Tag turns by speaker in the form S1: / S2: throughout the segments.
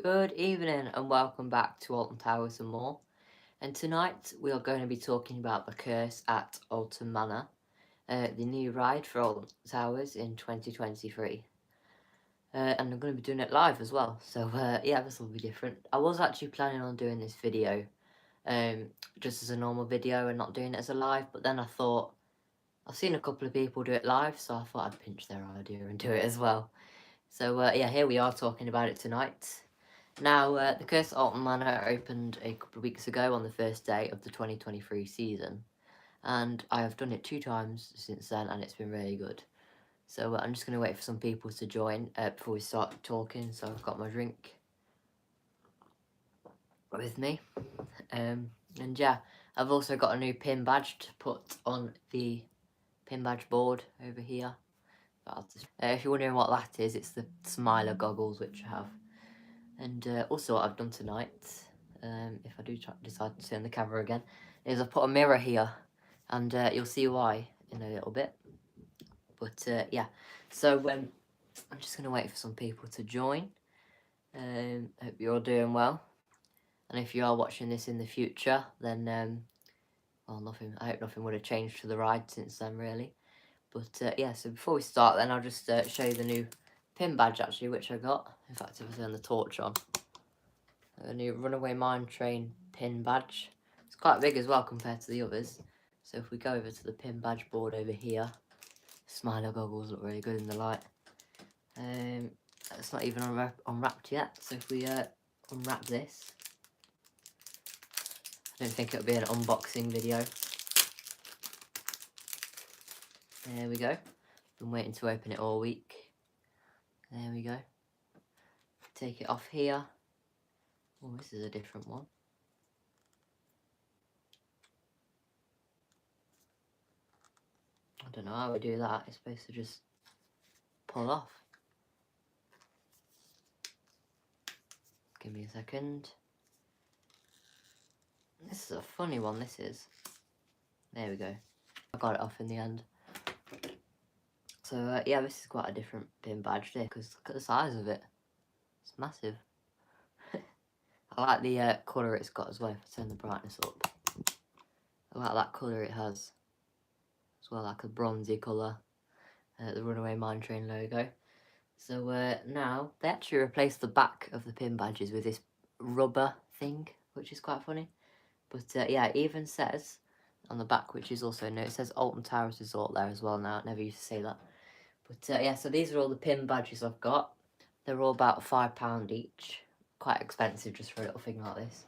S1: Good evening and welcome back to Alton Towers and more. And tonight we are going to be talking about the curse at Alton Manor, the new ride for Alton Towers in 2023. And I'm going to be doing it live as well, so yeah, this will be different. I was actually planning on doing this video just as a normal video and not doing it as a live, but then I thought, I've seen a couple of people do it live, so I thought I'd pinch their idea and do it as well. So yeah, here we are talking about it tonight. Now, the Curse at Alton Manor opened a couple of weeks ago on the first day of the 2023 season, and I have done it 2 times since then, and it's been really good. So I'm just going to wait for some people to join before we start talking, so I've got my drink with me. And yeah, I've also got a new pin badge to put on the pin badge board over here. If you're wondering what that is, it's the Smiler goggles which I have. And also what I've done tonight, if I do decide to turn the camera again, is I've put a mirror here, and you'll see why in a little bit. But yeah, so I'm just going to wait for some people to join. Hope you're all doing well. And if you are watching this in the future, then, well, I hope nothing would have changed to the ride since then, really. But yeah, so before we start then, I'll just show you the new pin badge, actually, which I got. In fact, if I turn the torch on. A new Runaway Mine Train pin badge. It's quite big as well compared to the others. So if we go over to the pin badge board over here, Smiler goggles look really good in the light. It's not even unwrapped yet. So if we unwrap this, I don't think it'll be an unboxing video. There we go. Been waiting to open it all week. There we go. Take it off here. Oh, this is a different one. I don't know how we do that. It's supposed to just pull off. Give me a second. This is a funny one, this is. There we go. I got it off in the end. So yeah, this is quite a different pin badge there, because look at the size of it. It's massive. I like the colour it's got as well, if I turn the brightness up. I like that colour it has. As well, like a bronzy colour. The Runaway Mine Train logo. So now, they actually replaced the back of the pin badges with this rubber thing, which is quite funny. But yeah, it even says on the back, which is also no, it says Alton Towers Resort there as well now. I never used to say that. But yeah, so these are all the pin badges I've got. They're all about £5 each. Quite expensive just for a little thing like this.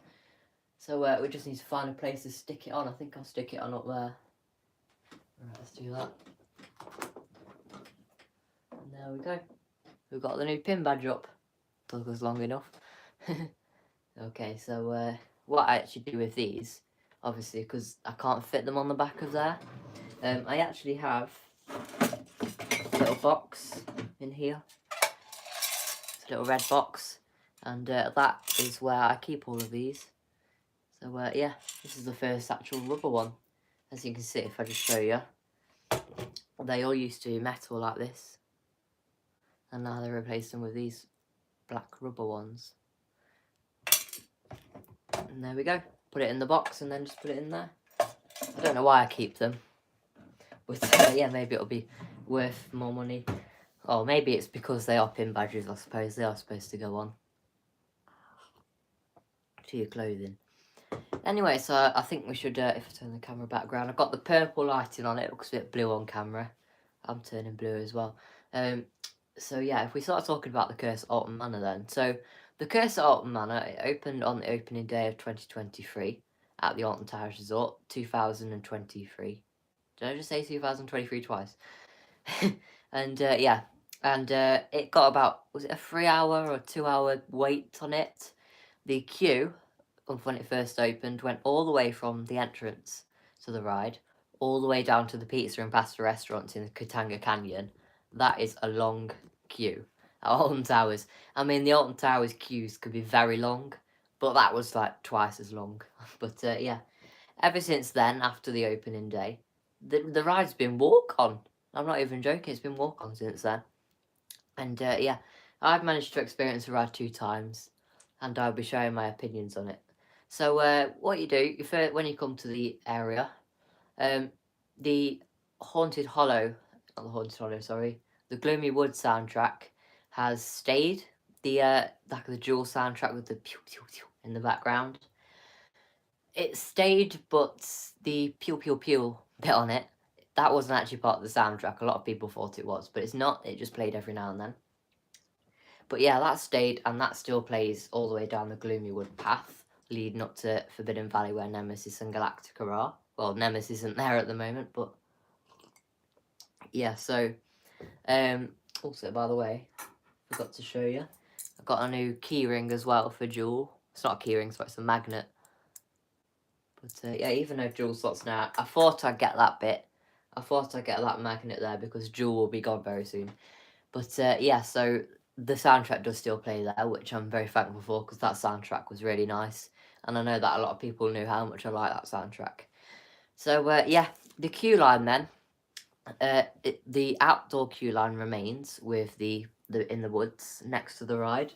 S1: So we just need to find a place to stick it on. I think I'll stick it on up there. Right, let's do that. And there we go. We've got the new pin badge up. Took us long enough. Okay, so what I actually do with these, obviously, because I can't fit them on the back of there, I actually have a little box in here. It's a little red box, and that is where I keep all of these. So yeah, this is the first actual rubber one. As you can see, if I just show you, they all used to be metal like this, and now they replaced them with these black rubber ones. And there we go. Put it in the box and then just put it in there. I don't know why I keep them, but yeah, maybe it'll be worth more money. Or maybe it's because they are pin badges, I suppose. They are supposed to go on to your clothing. Anyway, so I think we should, if I turn the camera background, I've got the purple lighting on it. It looks a bit blue on camera. I'm turning blue as well. So yeah, if we start talking about the Curse at Alton Manor then. So the Curse at Alton Manor, it opened on the opening day of 2023 at the Alton Towers Resort, 2023. Did I just say 2023 twice? And yeah, and it got about, was it a 3-hour or 2-hour wait on it? The queue, when it first opened, went all the way from the entrance to the ride, all the way down to the pizza and pasta restaurants in the Katanga Canyon. That is a long queue at Alton Towers. I mean, the Alton Towers queues could be very long, but that was like twice as long. But yeah, ever since then, after the opening day, the ride's been walk-on. I'm not even joking, it's been walk-on since then. And yeah, I've managed to experience the ride 2 times. and I'll be sharing my opinions on it. So what you do, when you come to the area, the Haunted Hollow, not the Haunted Hollow, sorry, the Gloomy Wood soundtrack has stayed. The like the dual soundtrack with the pew pew pew in the background. It stayed, but the pew pew pew bit on it, that wasn't actually part of the soundtrack. A lot of people thought it was, but it's not. It just played every now and then. But yeah, that stayed, and that still plays all the way down the Gloomy Wood path, leading up to Forbidden Valley, where Nemesis and Galactica are. Well, Nemesis isn't there at the moment, but yeah. So, also by the way, forgot to show you, I've got a new keyring as well for Jewel. It's not a keyring, so it's a magnet. But yeah, even though Jewel slots now, I thought I'd get that bit. I thought I'd get that magnet there because Jewel will be gone very soon. But yeah, so the soundtrack does still play there, which I'm very thankful for because that soundtrack was really nice. And I know that a lot of people knew how much I like that soundtrack. So yeah, the queue line then. The outdoor queue line remains with the in the woods next to the ride.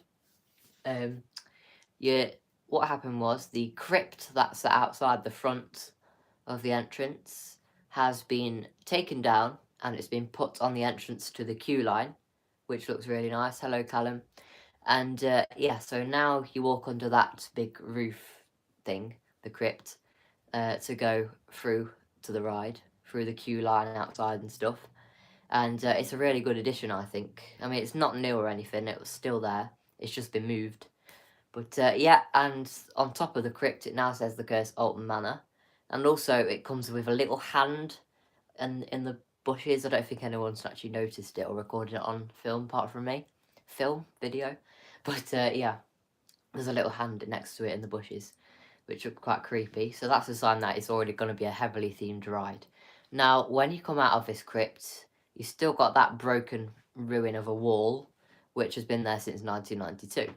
S1: Yeah, what happened was the crypt that's outside the front of the entrance has been taken down and it's been put on the entrance to the queue line, which looks really nice. Hello, Callum. And yeah, so now you walk under that big roof thing, the crypt, to go through to the ride, through the queue line outside and stuff. And it's a really good addition, I think. I mean, it's not new or anything, it was still there, it's just been moved. But yeah, and on top of the crypt, it now says the curse Alton Manor. And also, it comes with a little hand in the bushes. I don't think anyone's actually noticed it or recorded it on film, apart from me. Video. But yeah, there's a little hand next to it in the bushes, which look quite creepy. So that's a sign that it's already going to be a heavily themed ride. Now, when you come out of this crypt, you still got that broken ruin of a wall, which has been there since 1992.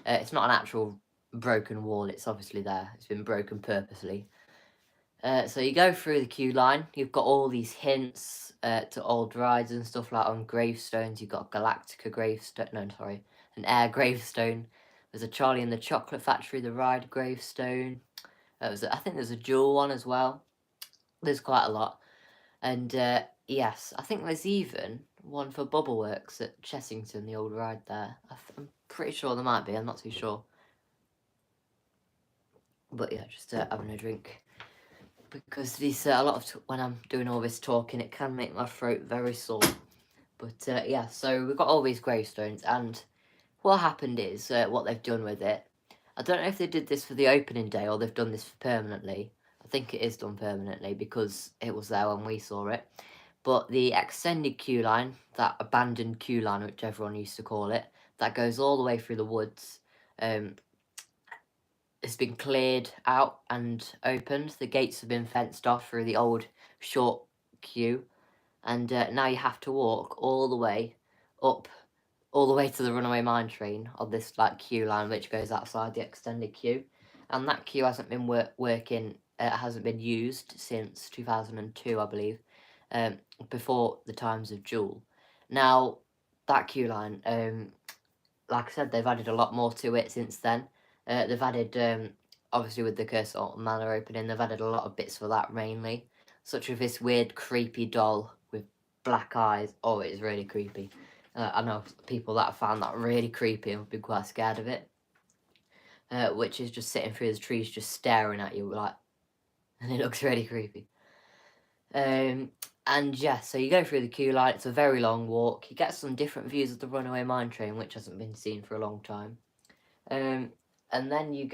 S1: It's not an actual broken wall, it's obviously there. It's been broken purposely. So you go through the queue line, you've got all these hints to old rides and stuff like on gravestones. You've got Galactica gravestone, no, sorry, an air gravestone. There's a Charlie and the Chocolate Factory, the ride gravestone. I think there's a Jewel one as well. There's quite a lot. And yes, I think there's even one for Bubbleworks at Chessington, the old ride there. I'm pretty sure there might be, I'm not too sure. But yeah, just having a drink. Because these a lot of when I'm doing all this talking, it can make my throat very sore. But yeah, so we've got all these gravestones, and what happened is what they've done with it. I don't know if they did this for the opening day or they've done this permanently. I think it is done permanently because it was there when we saw it. But the extended queue line, that abandoned queue line, which everyone used to call it, that goes all the way through the woods. It's been cleared out and opened. The gates have been fenced off through the old short queue. And now you have to walk all the way up, all the way to the runaway mine train on this like queue line, which goes outside the extended queue. And that queue hasn't been working, hasn't been used since 2002, I believe, before the times of Jewel. Now, that queue line, like I said, they've added a lot more to it since then. They've added, obviously with the Curse of Manor opening, they've added a lot of bits for that mainly, such as this weird creepy doll with black eyes. Oh, it is really creepy. I know people that have found that really creepy and have been quite scared of it. Which is just sitting through the trees, just staring at you, like, and it looks really creepy. And yeah, so you go through the queue line. It's a very long walk. You get some different views of the runaway mine train, which hasn't been seen for a long time. And then you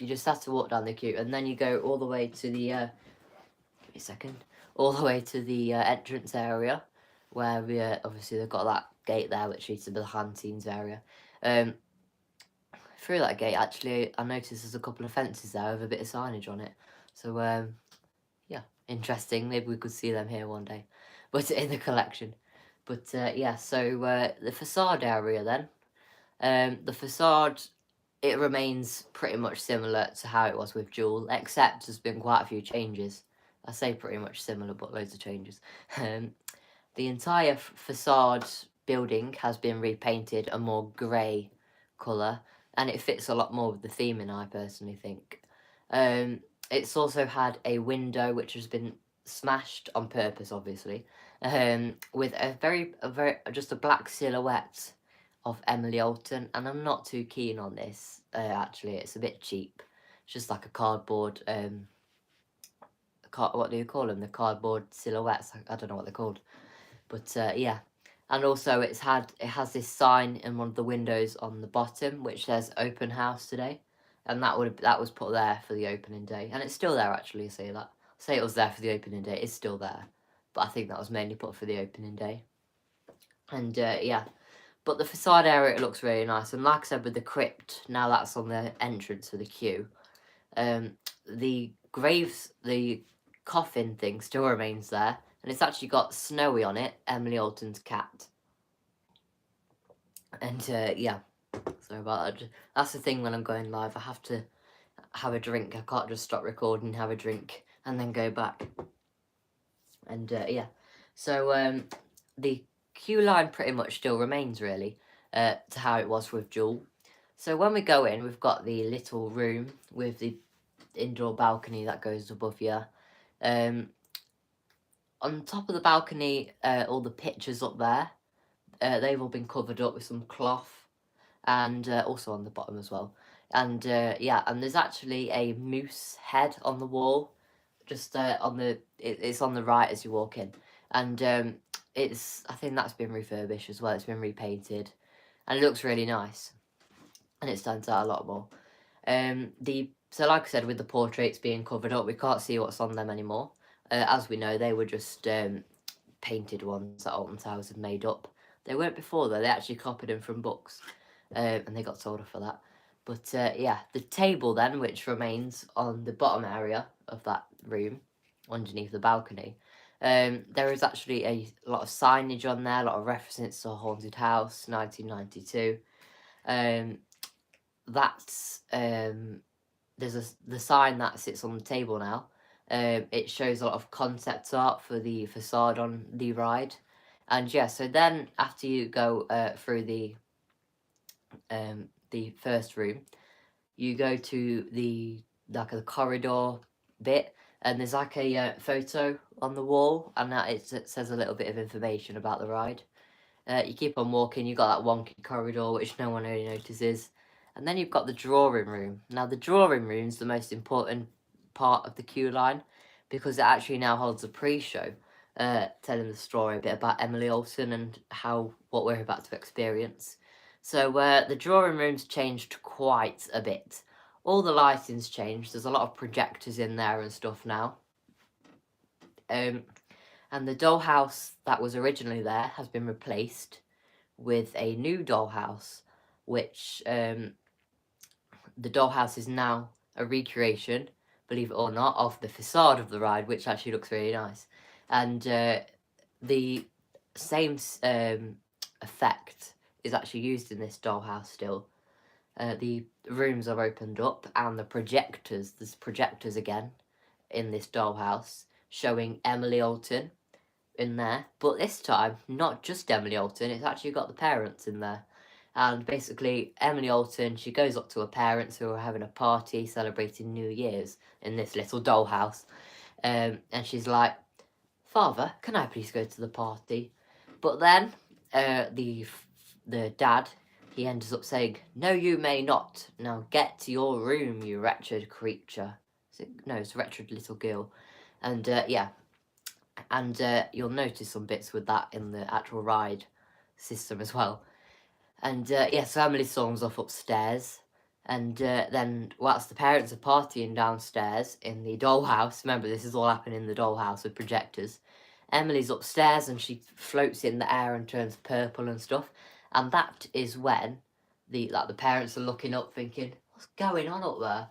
S1: just have to walk down the queue, and then you go all the way to the, give me a second, all the way to the entrance area, where obviously they've got that gate there, which leads to the Hantines area. Through that gate, actually, I noticed there's a couple of fences there with a bit of signage on it. So, yeah, interesting. Maybe we could see them here one day, but in the collection. But yeah, so the facade area then. The facade, it remains pretty much similar to how it was with Jewel, except there's been quite a few changes. I say pretty much similar, but loads of changes. The entire facade building has been repainted a more grey colour, and it fits a lot more with the theming, I personally think. It's also had a window which has been smashed on purpose, obviously, with a very just a black silhouette of Emily Alton, and I'm not too keen on this. Actually, it's a bit cheap. It's just like a cardboard. What do you call them? The cardboard silhouettes. I don't know what they're called, but yeah. And also, it has this sign in one of the windows on the bottom which says "Open House today," and that was put there for the opening day, and it's still there actually. Say that. Say it was there for the opening day. It's still there, but I think that was mainly put for the opening day. And yeah, but the facade area, it looks really nice. And like I said, with the crypt, now that's on the entrance for the queue. The coffin thing still remains there, and it's actually got Snowy on it, Emily Alton's cat. And yeah, sorry about that. That's the thing when I'm going live. I have to have a drink. I can't just stop recording, have a drink, and then go back. And yeah, so the queue line pretty much still remains really to how it was with Jewel. So when we go in, we've got the little room with the indoor balcony that goes above you. On top of the balcony, all the pictures up there, they've all been covered up with some cloth, and also on the bottom as well. And yeah, and there's actually a moose head on the wall, just it's on the right as you walk in, and I think that's been refurbished as well. It's been repainted, and it looks really nice, and it stands out a lot more. So like I said, with the portraits being covered up, we can't see what's on them anymore. As we know, they were just painted ones that Alton Towers had made up. They weren't before though, they actually copied them from books, and they got sold off for that. But yeah, the table then, which remains on the bottom area of that room, underneath the balcony, there is actually a lot of signage on there, a lot of references to a haunted house, 1992. There's the sign that sits on the table now. It shows a lot of concept art for the facade on the ride, and yeah. So then after you go through the first room, you go to the corridor bit, and there's like a photo on the wall, and that it says a little bit of information about the ride. You keep on walking, you've got that wonky corridor which no one really notices, and then you've got the drawing room. Now the drawing room's the most important part of the queue line, because it actually now holds a pre-show, telling the story a bit about Emily Alton and what we're about to experience. So the drawing room's changed quite a bit. All the lighting's changed, there's a lot of projectors in there and stuff now. And the dollhouse that was originally there has been replaced with a new dollhouse, which the dollhouse is now a recreation, believe it or not, of the facade of the ride, which actually looks really nice. And the same effect is actually used in this dollhouse still. The rooms are opened up, and there's projectors again in this dollhouse showing Emily Alton in there, but this time not just Emily Alton, it's actually got the parents in there. And basically Emily Alton, she goes up to her parents who are having a party celebrating New Year's in this little dollhouse, and she's like, "Father, can I please go to the party?" But then the dad, he ends up saying, "No, you may not. Now get to your room, you wretched creature." It's a wretched little girl. And yeah, and you'll notice some bits with that in the actual ride system as well. And yeah, so Emily storms off upstairs, and then whilst the parents are partying downstairs in the dollhouse, remember this is all happening in the dollhouse with projectors, Emily's upstairs and she floats in the air and turns purple and stuff, and that is when the parents are looking up thinking, what's going on up there?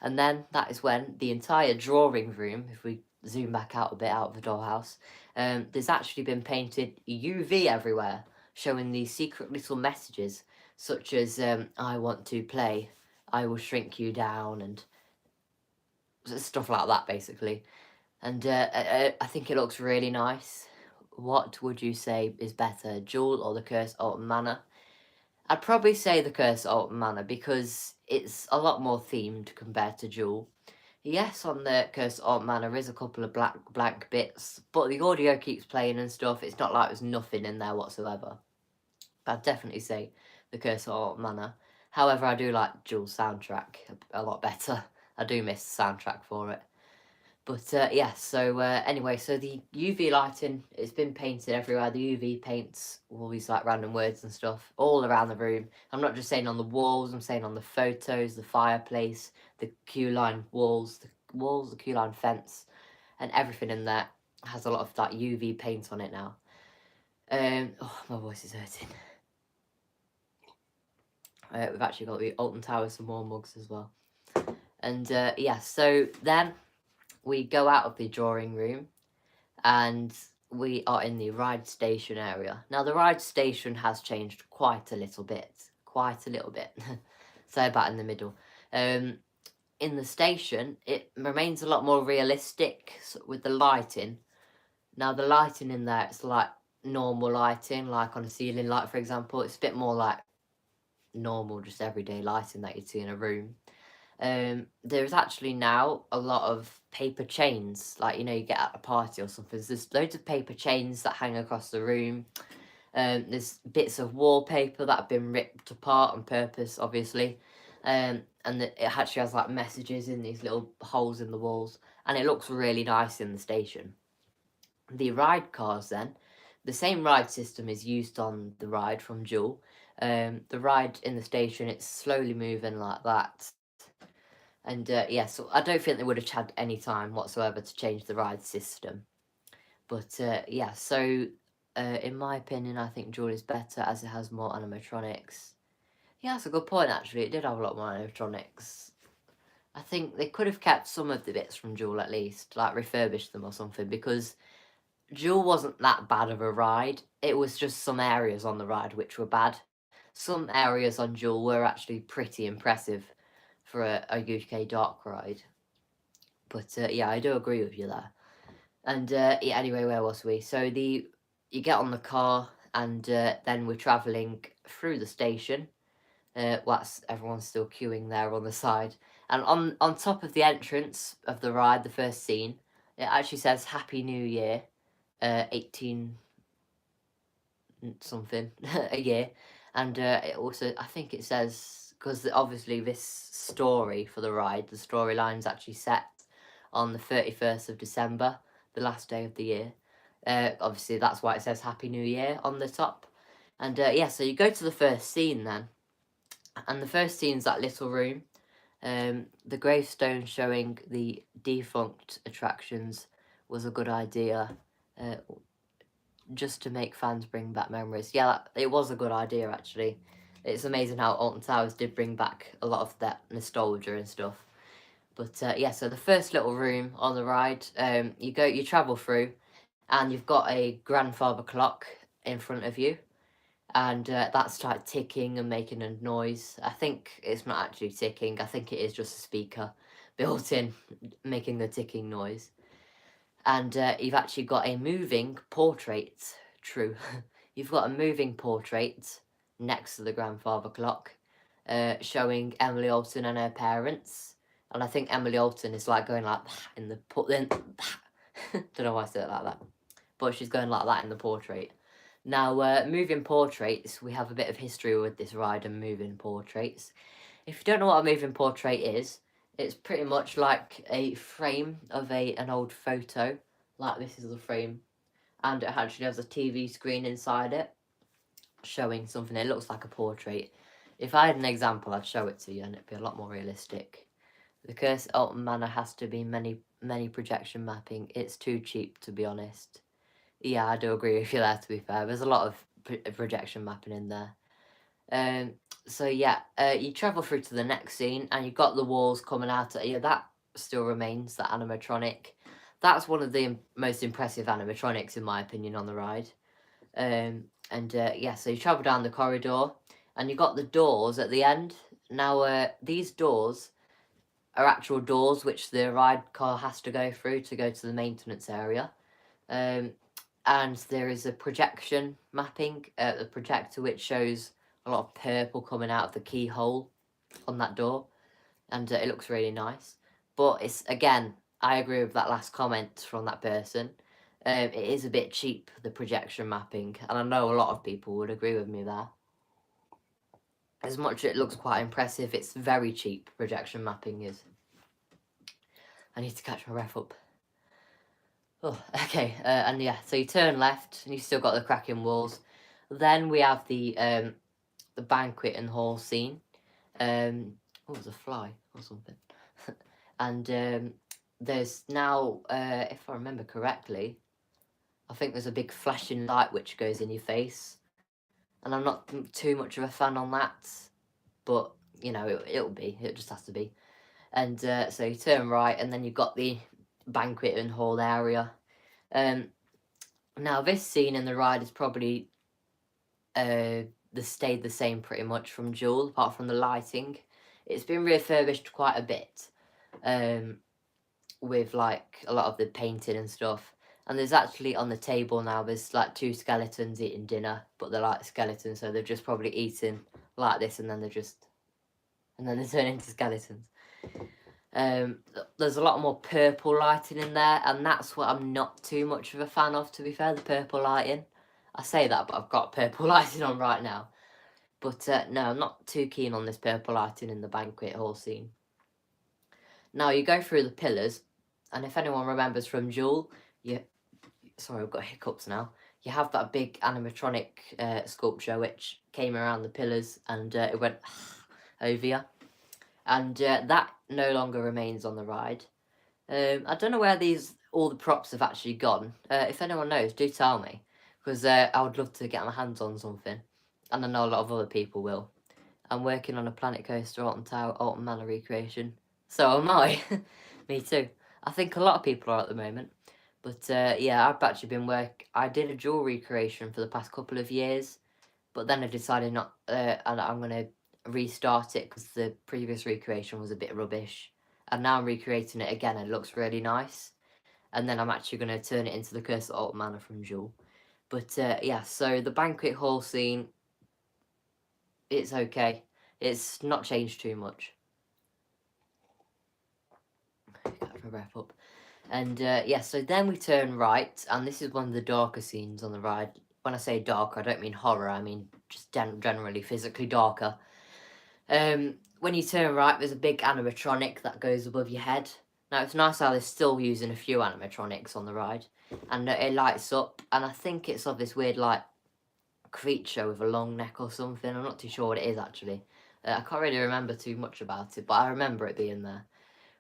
S1: And then that is when the entire drawing room, if we zoom back out a bit out of the dollhouse, there's actually been painted UV everywhere, showing these secret little messages, such as, I want to play, I will shrink you down, and stuff like that, basically. And I think it looks really nice. What would you say is better, Jewel or the Cursed Alton Manor? I'd probably say the Curse of Alton Manor because it's a lot more themed compared to Jewel. Yes, on the Curse of Alton Manor is a couple of blank bits, but the audio keeps playing and stuff. It's not like there's nothing in there whatsoever. But I'd definitely say the Curse of Alton Manor. However, I do like Jewel's soundtrack a lot better. I do miss the soundtrack for it. But yeah, so anyway, so the UV lighting, it's been painted everywhere. The UV paints all these like random words and stuff all around the room. I'm not just saying on the walls, I'm saying on the photos, the fireplace, the queue-line walls, the queue-line fence, and everything in there has a lot of that UV paint on it now. Oh, my voice is hurting. We've actually got the Alton Tower, some more mugs as well. And yeah, so then we go out of the drawing room and we are in the ride station area. Now, the ride station has changed quite a little bit. So about in the middle. In the station, it remains a lot more realistic with the lighting. Now, the lighting in there, it's like normal lighting, like on a ceiling light, for example. It's a bit more like normal, just everyday lighting that you'd see in a room. There's actually now a lot of paper chains, like, you know, you get at a party or something. There's loads of paper chains that hang across the room. There's bits of wallpaper that have been ripped apart on purpose, obviously. And it actually has like messages in these little holes in the walls, and it looks really nice in the station. The ride cars then, the same ride system is used on the ride from Jewel. The ride in the station, it's slowly moving like that. And yeah, so I don't think they would have had any time whatsoever to change the ride system. But yeah, so in my opinion, I think Jewel is better as it has more animatronics. Yeah, that's a good point actually. It did have a lot more animatronics. I think they could have kept some of the bits from Jewel at least, like refurbished them or something, because Jewel wasn't that bad of a ride. It was just some areas on the ride which were bad. Some areas on Jewel were actually pretty impressive for a UK dark ride. But yeah, I do agree with you there. And yeah, anyway, where was we? So you get on the car, and then we're travelling through the station. Everyone's still queuing there on the side. And on top of the entrance of the ride, the first scene, it actually says Happy New Year, 18 something a year. And it also, I think it says, because obviously this story for the ride, the storyline's actually set on the 31st of December, the last day of the year. Obviously, that's why it says Happy New Year on the top. And yeah, so you go to the first scene then. And the first scene's that little room. The gravestone showing the defunct attractions was a good idea. Just to make fans bring back memories. Yeah, it was a good idea, actually. It's amazing how Alton Towers did bring back a lot of that nostalgia and stuff. But yeah, so the first little room on the ride, you travel through, and you've got a grandfather clock in front of you, and that's like ticking and making a noise. I think it's not actually ticking. I think it is just a speaker built in, making the ticking noise. And you've actually got a moving portrait. True. You've got a moving portrait next to the grandfather clock, showing Emily Alton and her parents. And I think Emily Alton is like going like in the don't know why I said it like that, but she's going like that in the portrait. Now, moving portraits, we have a bit of history with this ride and moving portraits. If you don't know what a moving portrait is, it's pretty much like a frame of an old photo. Like this is the frame. And it actually has a TV screen inside it, showing something. It looks like a portrait. If I had an example, I'd show it to you and it'd be a lot more realistic. The Curse of Alton Manor has to be many projection mapping. It's too cheap, to be honest. Yeah, I do agree with you there, to be fair. There's a lot of projection mapping in there. So yeah, you travel through to the next scene, and you've got the walls coming out at you. That still remains, that animatronic. That's one of the most impressive animatronics, in my opinion, on the ride. And yeah, so you travel down the corridor, and you've got the doors at the end. Now, these doors are actual doors which the ride car has to go through to go to the maintenance area. And there is a projection mapping, a projector which shows a lot of purple coming out of the keyhole on that door, and it looks really nice. But it's, again, I agree with that last comment from that person. It is a bit cheap, the projection mapping, and I know a lot of people would agree with me there. As much as it looks quite impressive, it's very cheap, projection mapping is. I need to catch my breath up. Oh, okay, and yeah, so you turn left, and you've still got the cracking walls. Then we have the banquet and hall scene. What was a fly or something? And there's now, if I remember correctly, I think there's a big flashing light which goes in your face. And I'm not too much of a fan on that, but, you know, it just has to be. And so you turn right, and then you've got the banquet and hall area. Now, this scene in the ride is probably stayed the same pretty much from Jewel, apart from the lighting. It's been refurbished quite a bit, with like a lot of the painting and stuff. And there's actually on the table now, there's like 2 skeletons eating dinner, but they're like skeletons, so they're just probably eating like this, and then they turn into skeletons. There's a lot more purple lighting in there, and that's what I'm not too much of a fan of, to be fair, the purple lighting. I say that, but I've got purple lighting on right now. But no, I'm not too keen on this purple lighting in the banquet hall scene. Now, you go through the pillars, and if anyone remembers from Jewel, sorry, I've got hiccups now. You have that big animatronic sculpture which came around the pillars, and it went over you. And that no longer remains on the ride. I don't know where all the props have actually gone. If anyone knows, do tell me, because I would love to get my hands on something, and I know a lot of other people will. I'm working on a Planet Coaster Alton Manor recreation, so am I. Me too. I think a lot of people are at the moment. But yeah, I've actually I did a Jewel recreation for the past couple of years, but then I decided not, and I'm going to restart it because the previous recreation was a bit rubbish. And now I'm recreating it again, and it looks really nice. And then I'm actually going to turn it into the Curse of Alton Manor from Jewel. But yeah, so the banquet hall scene, it's okay. It's not changed too much. Catch my breath up. And yeah, so then we turn right, and this is one of the darker scenes on the ride. When I say darker, I don't mean horror, I mean just generally physically darker. When you turn right, there's a big animatronic that goes above your head. Now, it's nice how they're still using a few animatronics on the ride, and it lights up, and I think it's of this weird, like, creature with a long neck or something. I'm not too sure what it is, actually. I can't really remember too much about it, but I remember it being there.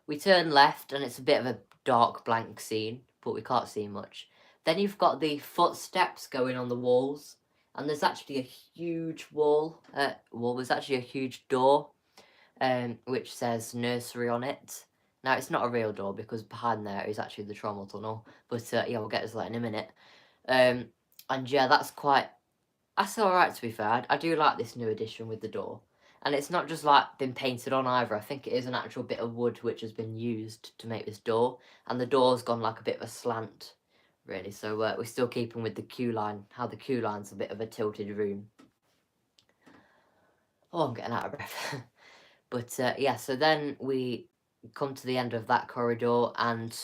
S1: We turn left, and it's a bit of a dark, blank scene, but we can't see much. Then you've got the footsteps going on the walls, and there's actually a huge there's actually a huge door, which says nursery on it. Now, it's not a real door, because behind there is actually the trommel tunnel, but yeah, we'll get to that in a minute. And yeah, that's alright, to be fair. I do like this new addition with the door. And it's not just like been painted on either. I think it is an actual bit of wood which has been used to make this door. And the door's gone like a bit of a slant, really. So we're still keeping with the queue line, how the queue line's a bit of a tilted room. Oh, I'm getting out of breath. But yeah, so then we come to the end of that corridor, and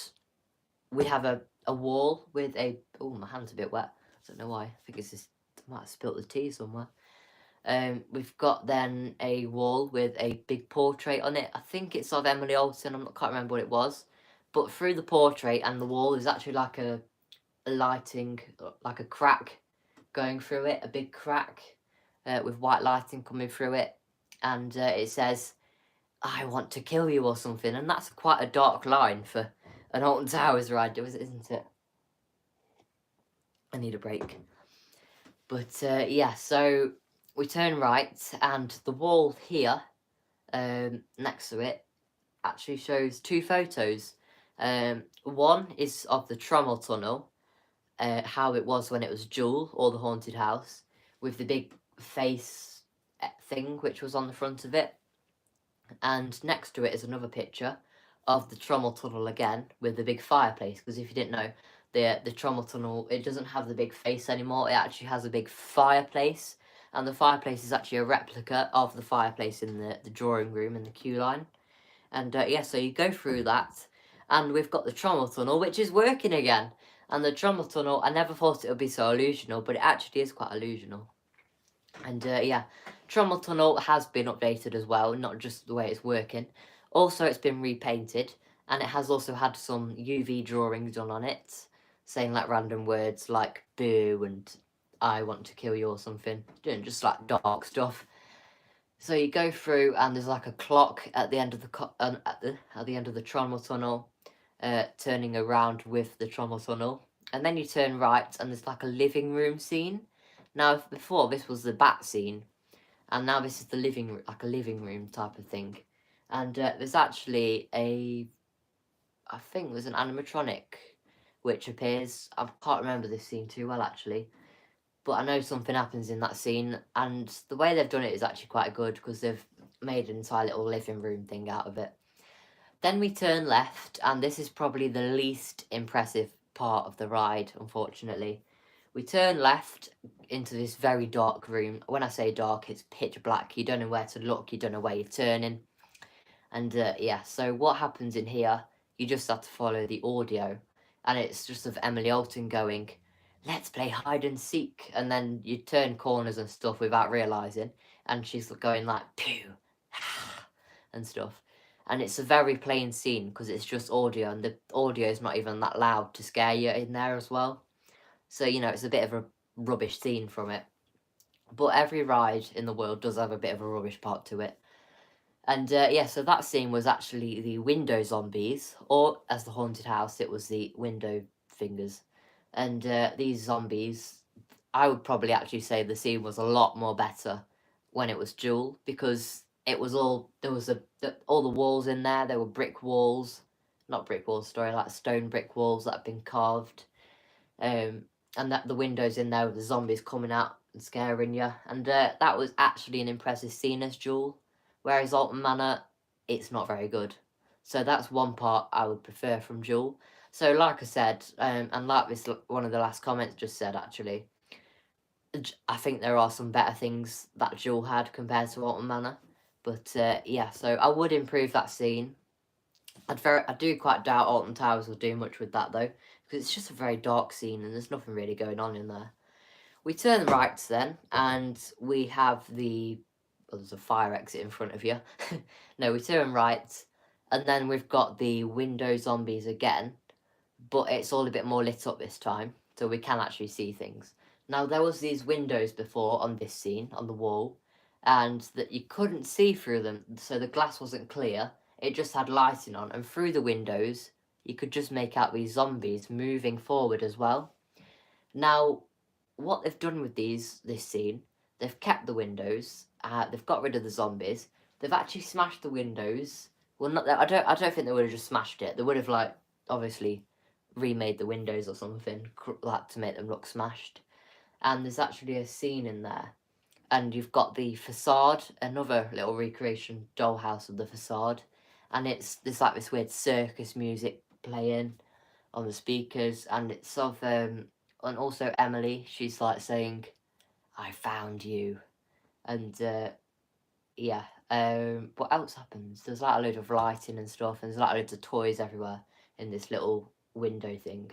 S1: we have a wall with oh, my hand's a bit wet. I don't know why. I think it's just, I might have spilt the tea somewhere. We've got then a wall with a big portrait on it. I think it's of Emily Alton. I can't remember what it was. But through the portrait and the wall is actually like a lighting, like a crack going through it, a big crack with white lighting coming through it. And it says, "I want to kill you," or something. And that's quite a dark line for an Alton Towers ride, isn't it? I need a break. But yeah, so we turn right, and the wall here, next to it, actually shows 2 photos. One is of the trommel tunnel, how it was when it was Jewel, or the haunted house, with the big face thing which was on the front of it. And next to it is another picture of the trommel tunnel again, with the big fireplace, because if you didn't know, the trommel tunnel, it doesn't have the big face anymore. It actually has a big fireplace, and the fireplace is actually a replica of the fireplace in the drawing room in the queue line. And yeah, so you go through that, and we've got the trommel tunnel, which is working again. And the trommel tunnel, I never thought it would be so illusional, but it actually is quite illusional. And yeah, trommel tunnel has been updated as well, not just the way it's working. Also, it's been repainted, and it has also had some UV drawings done on it, saying like random words like boo and I want to kill you or something, doing just like dark stuff. So you go through, and there's like a clock at the end of the at the end of the trommel tunnel, turning around with the trommel tunnel, and then you turn right, and there's like a living room scene. Now, before this was the bat scene, and now this is the living room, like a living room type of thing. And there's actually I think there's an animatronic which appears. I can't remember this scene too well actually, but I know something happens in that scene, and the way they've done it is actually quite good because they've made an entire little living room thing out of it. Then we turn left, and this is probably the least impressive part of the ride, unfortunately. We turn left into this very dark room. When I say dark, it's pitch black. You don't know where to look, you don't know where you're turning. And yeah, so what happens in here, you just have to follow the audio. And it's just of Emily Alton going, let's play hide and seek. And then you turn corners and stuff without realising. And she's going like, pew, and stuff. And it's a very plain scene because it's just audio. And the audio is not even that loud to scare you in there as well. So, you know, it's a bit of a rubbish scene from it. But every ride in the world does have a bit of a rubbish part to it. And yeah, so that scene was actually the window zombies, or as the haunted house, it was the window fingers. And these zombies, I would probably actually say the scene was a lot more better when it was Jewel, because it was all, there was all the walls in there, there were brick walls, not brick walls, sorry, like stone brick walls that had been carved. And that the windows in there with the zombies coming out and scaring you. And that was actually an impressive scene as Jewel. Whereas Alton Manor, it's not very good. So that's one part I would prefer from Jewel. So like I said, and like this one of the last comments just said actually, I think there are some better things that Jewel had compared to Alton Manor. But yeah, so I would improve that scene. I do quite doubt Alton Towers will do much with that though, because it's just a very dark scene and there's nothing really going on in there. We turn right then, and we have well, there's a fire exit in front of you. No, we turn right, and then we've got the window zombies again, but it's all a bit more lit up this time, so we can actually see things. Now, there was these windows before on this scene, on the wall, and that you couldn't see through them, so the glass wasn't clear, it just had lighting on, and through the windows, you could just make out these zombies moving forward as well. Now, what they've done with this scene, they've kept the windows, they've got rid of the zombies, they've actually smashed the windows. Well, not that, I don't think they would have just smashed it. They would have, like, obviously remade the windows or something, like, to make them look smashed. And there's actually a scene in there, and you've got the facade, another little recreation dollhouse of the facade, and there's like this weird circus music playing on the speakers, and it's of and also Emily, she's like saying, I found you. And yeah, what else happens? There's like a load of lighting and stuff, and there's like loads of toys everywhere in this little window thing.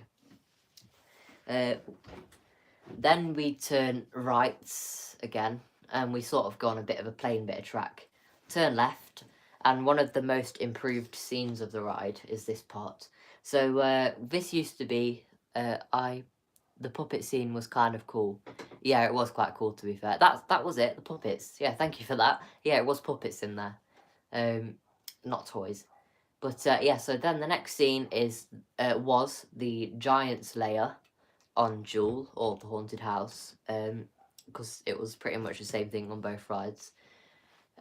S1: Then we turn right again, and we sort of go on a bit of a plain bit of track. Turn left, and one of the most improved scenes of the ride is this part. So this used to be, the puppet scene was kind of cool. Yeah, it was quite cool to be fair. That was it, the puppets. Yeah, thank you for that. Yeah, it was puppets in there, not toys. But yeah, so then the next scene was the Giant's Lair on Jewel, or the haunted house, because it was pretty much the same thing on both rides.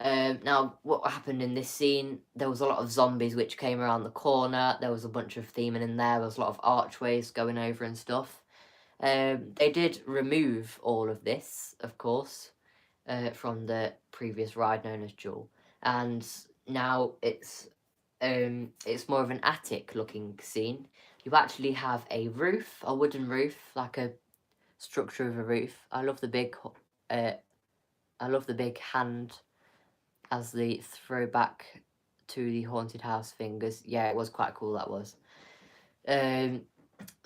S1: Now, what happened in this scene, there was a lot of zombies which came around the corner, there was a bunch of theming in there was a lot of archways going over and stuff. They did remove all of this, of course, from the previous ride known as Jewel, and now it's more of an attic-looking scene. You actually have a roof, a wooden roof, like a structure of a roof. I love the big I love the big hand as the throwback to the haunted house fingers. Yeah, it was quite cool, that was.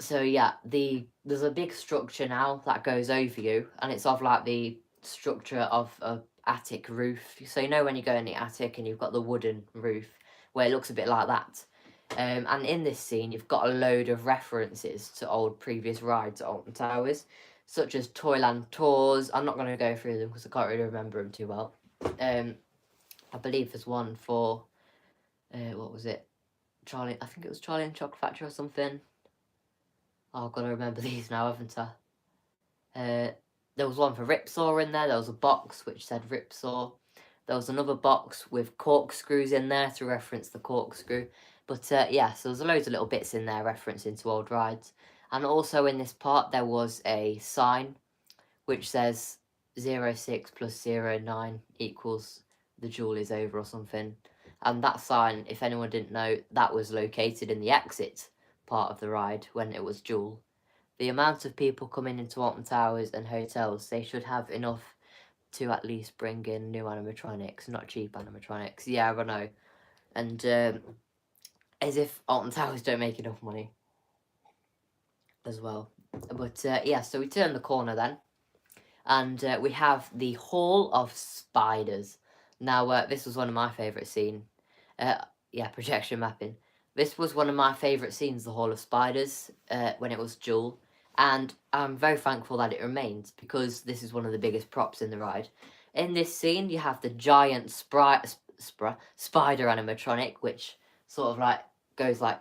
S1: So yeah, there's a big structure now that goes over you, and it's of like the structure of a attic roof. So you know when you go in the attic and you've got the wooden roof, where it looks a bit like that. And in this scene, you've got a load of references to old previous rides at Alton Towers, such as Toyland Tours. I'm not going to go through them because I can't really remember them too well. I believe there's one for, what was it? I think it was Charlie and Chocolate Factory or something. Oh, I've got to remember these now, haven't I? There was one for Ripsaw in there. There was a box which said Ripsaw. There was another box with corkscrews in there to reference the corkscrew. But yeah, so there's loads of little bits in there referencing to old rides. And also in this part, there was a sign which says 06 plus 09 equals the duel is over or something. And that sign, if anyone didn't know, that was located in the exit part of the ride when it was duel. The amount of people coming into Alton Towers and hotels, they should have enough to at least bring in new animatronics, not cheap animatronics. Yeah, I know. And as if Alton Towers don't make enough money as well. But yeah, so we turn the corner then, and we have the Hall of Spiders. Now, this was one of my favourite scenes. Yeah, projection mapping. This was one of my favourite scenes, the Hall of Spiders, when it was duel. And I'm very thankful that it remains, because this is one of the biggest props in the ride. In this scene, you have the giant spider animatronic, which sort of like goes like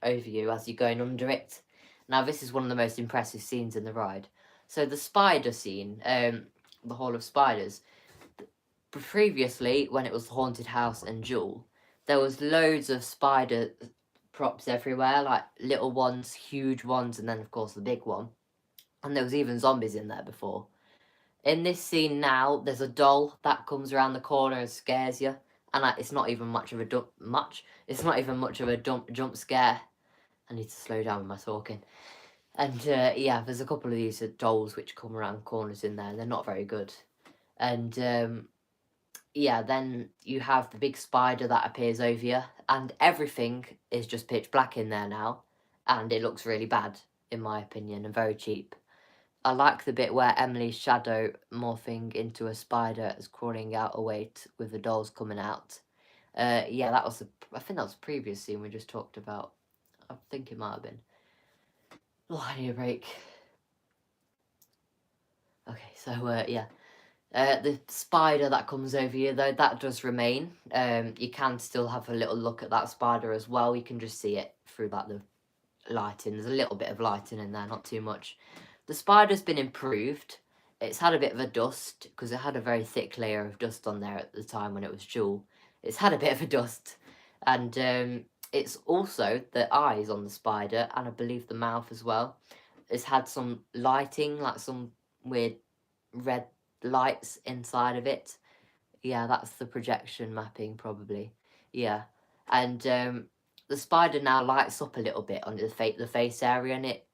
S1: over you as you're going under it. Now, this is one of the most impressive scenes in the ride. So the spider scene, the Hall of Spiders, previously, when it was the haunted house and duel, there was loads of spider props everywhere, like little ones, huge ones, and then of course the big one. And there was even zombies in there before. In this scene now, there's a doll that comes around the corner and scares you, and it's not even much of a jump scare. I need to slow down with my talking. And yeah, there's a couple of these dolls which come around corners in there, and they're not very good. And yeah, then you have the big spider that appears over you, and everything is just pitch black in there now, and it looks really bad, in my opinion, and very cheap. I like the bit where Emily's shadow morphing into a spider is crawling out a weight with the dolls coming out. Yeah, I think that was the previous scene we just talked about. I think it might have been. Oh, I need a break. Okay, so yeah. The spider that comes over you, though, that does remain. You can still have a little look at that spider as well. You can just see it through like the lighting. There's a little bit of lighting in there, not too much. The spider's been improved. It's had a bit of a dust, because it had a very thick layer of dust on there at the time when it was dual. It's had a bit of a dust. And it's also the eyes on the spider, and I believe the mouth as well. It's had some lighting, like some weird red lights inside of it. Yeah, that's the projection mapping, probably. Yeah. And the spider now lights up a little bit on the face area, and it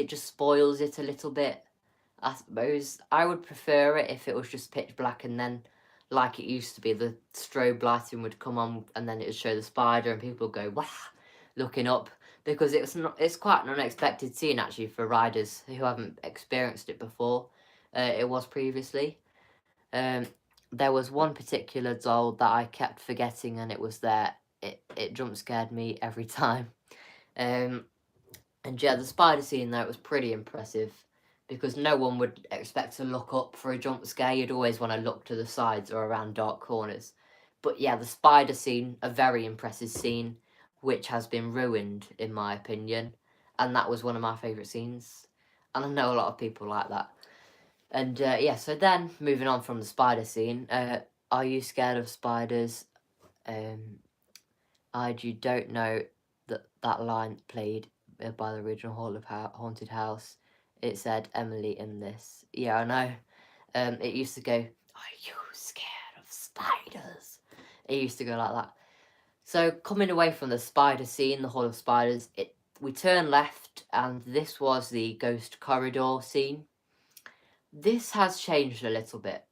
S1: just spoils it a little bit. I suppose I would prefer it if it was just pitch black, and then, like it used to be, the strobe lighting would come on and then it would show the spider and people would go, wow, looking up, because it's quite an unexpected scene actually for riders who haven't experienced it before. It was previously. There was one particular doll that I kept forgetting, and it was there. It jump scared me every time. And yeah, the spider scene there was pretty impressive, because no one would expect to look up for a jump scare. You'd always want to look to the sides or around dark corners. But yeah, the spider scene, a very impressive scene, which has been ruined, in my opinion. And that was one of my favourite scenes. And I know a lot of people like that. And yeah, so then, moving on from the spider scene, are you scared of spiders? You don't know that line played by the original Haunted House. It said Emily in this. Yeah, I know. It used to go, are you scared of spiders? It used to go like that. So coming away from the spider scene, the Hall of Spiders, we turn left, and this was the ghost corridor scene. This has changed a little bit.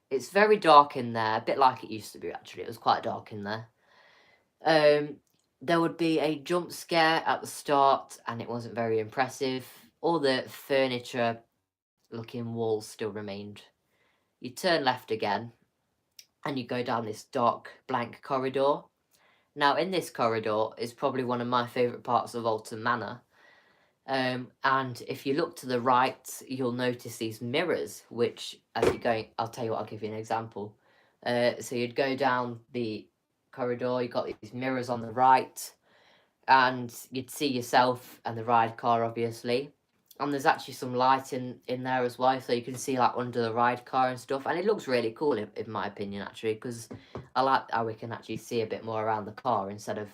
S1: It's very dark in there, a bit like it used to be actually. It was quite dark in there. There would be a jump scare at the start, and it wasn't very impressive. All the furniture looking walls still remained. You turn left again, and you go down this dark, blank corridor. Now, in this corridor is probably one of my favourite parts of Alton Manor. And if you look to the right, you'll notice these mirrors, which, as you're going, I'll tell you what, I'll give you an example. So you'd go down the corridor, you've got these mirrors on the right, and you'd see yourself and the ride car, obviously. And there's actually some light in there as well, so you can see like under the ride car and stuff. And it looks really cool, in my opinion, actually, because I like how we can actually see a bit more around the car instead of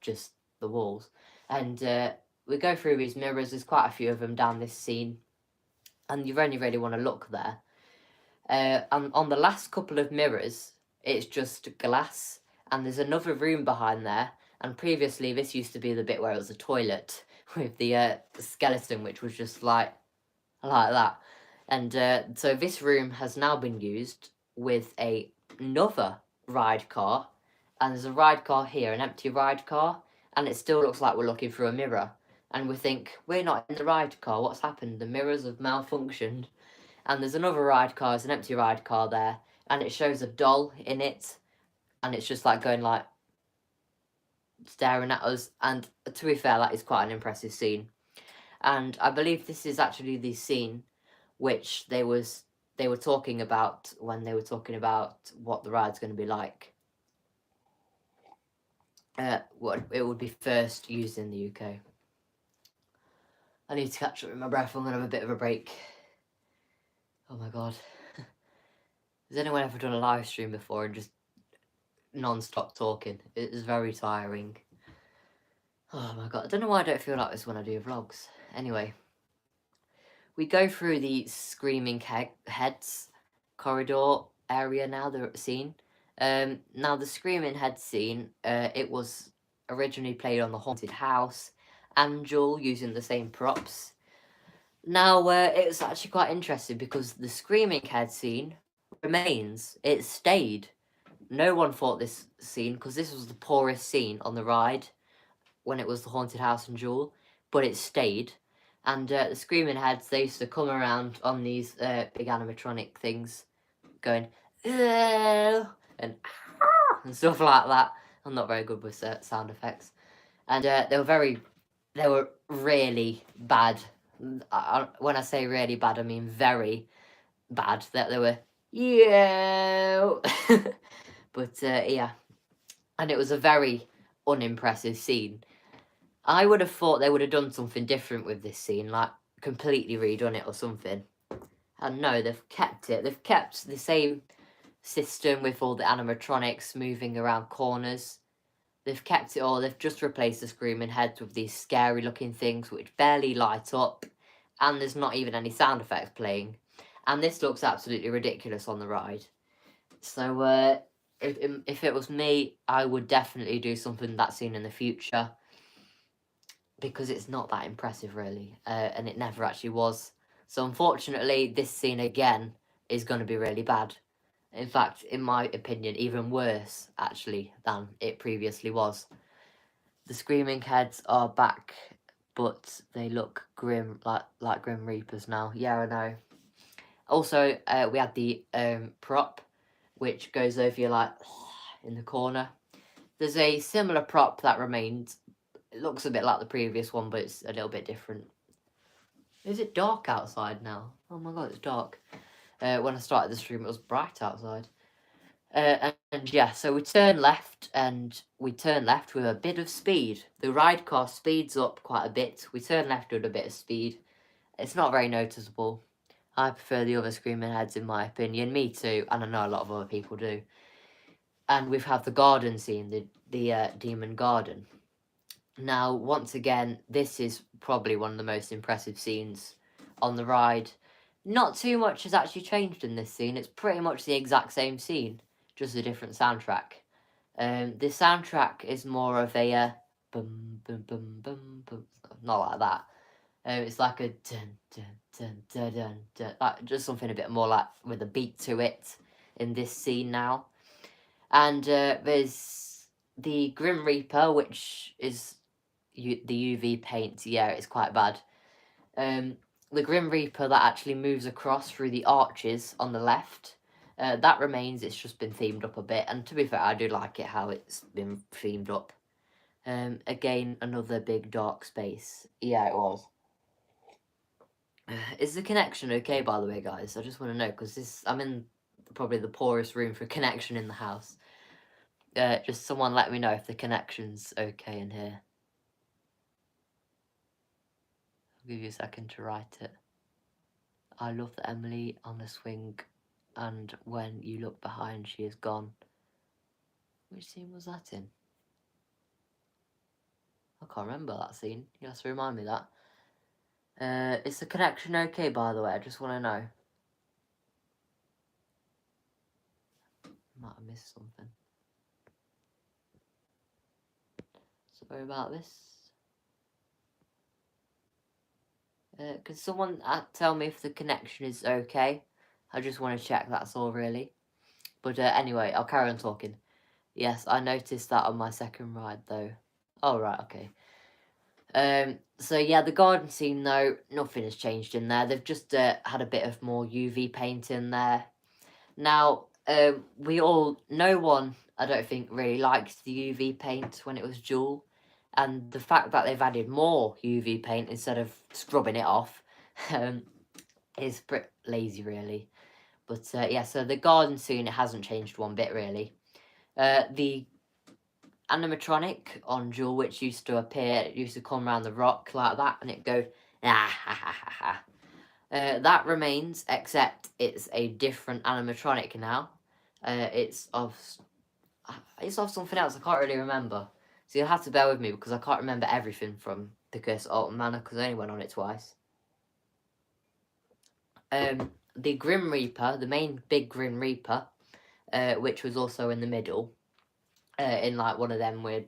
S1: just the walls. And we go through these mirrors. There's quite a few of them down this scene, and you only really want to look there. And on the last couple of mirrors, it's just glass, and there's another room behind there. And previously, this used to be the bit where it was a toilet with the skeleton, which was just like that. And so this room has now been used with another ride car, and there's a ride car here, an empty ride car, and it still looks like we're looking through a mirror. And we think, we're not in the ride car, what's happened? The mirrors have malfunctioned. And there's another ride car, it's an empty ride car there, and it shows a doll in it, and it's just like going like, staring at us. And to be fair, that is quite an impressive scene. And I believe this is actually the scene which they were talking about when they were talking about what the ride's going to be like. What it would be first used in the UK. I need to catch up with my breath. I'm going to have a bit of a break. Oh my god. Has anyone ever done a live stream before and just non-stop talking? It is very tiring. Oh my god. I don't know why I don't feel like this when I do vlogs. Anyway. We go through the Screaming Heads corridor area now, the scene. Now, the Screaming Heads scene, it was originally played on the Haunted House and Jewel using the same props. Now, it's actually quite interesting because the Screaming Head scene remains. It stayed. No one thought this scene, because this was the poorest scene on the ride when it was the Haunted House and Jewel, but it stayed. And the Screaming Heads, they used to come around on these big animatronic things, going, and stuff like that. I'm not very good with sound effects. And they were really bad. When I say really bad, I mean very bad. That they were, but yeah. And it was a very unimpressive scene. I would have thought they would have done something different with this scene, like completely redone it or something. And no, they've kept it. They've kept the same system with all the animatronics moving around corners. They've kept it all. They've just replaced the Screaming Heads with these scary looking things which barely light up. And there's not even any sound effects playing. And this looks absolutely ridiculous on the ride. So if it was me, I would definitely do something that scene in the future. Because it's not that impressive, really. And it never actually was. So unfortunately, this scene again is going to be really bad. In fact, in my opinion, even worse, actually, than it previously was. The Screaming Heads are back, but they look grim, like Grim Reapers now. Yeah, I know. Also, we had the prop, which goes over you like in the corner. There's a similar prop that remains. It looks a bit like the previous one, but it's a little bit different. Is it dark outside now? Oh my god, it's dark. When I started the stream, it was bright outside. And yeah, so we turn left, and we turn left with a bit of speed. The ride car speeds up quite a bit. We turn left with a bit of speed. It's not very noticeable. I prefer the other Screaming Heads, in my opinion. Me too, and I know a lot of other people do. And we've had the garden scene, the demon garden. Now, once again, this is probably one of the most impressive scenes on the ride. Not too much has actually changed in this scene. It's pretty much the exact same scene, just a different soundtrack. The soundtrack is more of a bum, bum, bum, bum, bum, not like that. It's like a dun dun dun dun dun dun, like just something a bit more like with a beat to it in this scene now. And there's the Grim Reaper, which is the UV paint. Yeah, it's quite bad. The Grim Reaper that actually moves across through the arches on the left. That remains, it's just been themed up a bit, and to be fair, I do like it how it's been themed up. Again, another big dark space. Yeah, it was. Is the connection okay, by the way, guys? I just want to know, because I'm in probably the poorest room for connection in the house. Just someone let me know if the connection's okay in here. I'll give you a second to write it. I love the Emily on the swing, and when you look behind, she is gone. Which scene was that in? I can't remember that scene. You have to remind me that. Is the connection okay, by the way? I just want to know. Might have missed something. Sorry about this. Can someone tell me if the connection is okay? I just want to check, that's all really. But anyway, I'll carry on talking. Yes, I noticed that on my second ride though. Oh, right, okay. So yeah, the garden scene though, nothing has changed in there. They've just had a bit of more UV paint in there. Now, no one, I don't think, really liked the UV paint when it was dual. And the fact that they've added more UV paint instead of scrubbing it off is pretty lazy, really. But yeah, so the garden scene, it hasn't changed one bit, really. The animatronic on Jewel, which used to appear, it used to come around the rock like that, and it go, ah, ha, ha, ha, ha. That remains, except it's a different animatronic now. It's of something else, I can't really remember. So you'll have to bear with me, because I can't remember everything from the Curse of Alton Manor, because I only went on it twice. The Grim Reaper, the main big Grim Reaper, which was also in the middle, in like one of them weird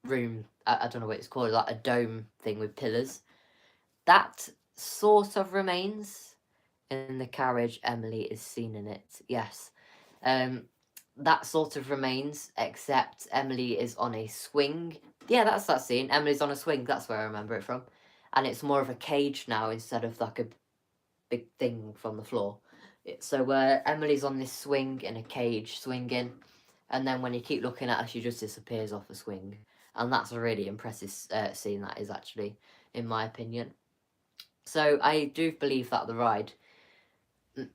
S1: room, I don't know what it's called, like a dome thing with pillars. That sort of remains in the carriage. Emily is seen in it, yes. That sort of remains, except Emily is on a swing. Yeah, that's that scene. Emily's on a swing, that's where I remember it from. And it's more of a cage now instead of like a big thing from the floor. So Emily's on this swing in a cage, swinging, and then when you keep looking at her, she just disappears off the swing. And that's a really impressive scene, that is, actually, in my opinion. So I do believe that the ride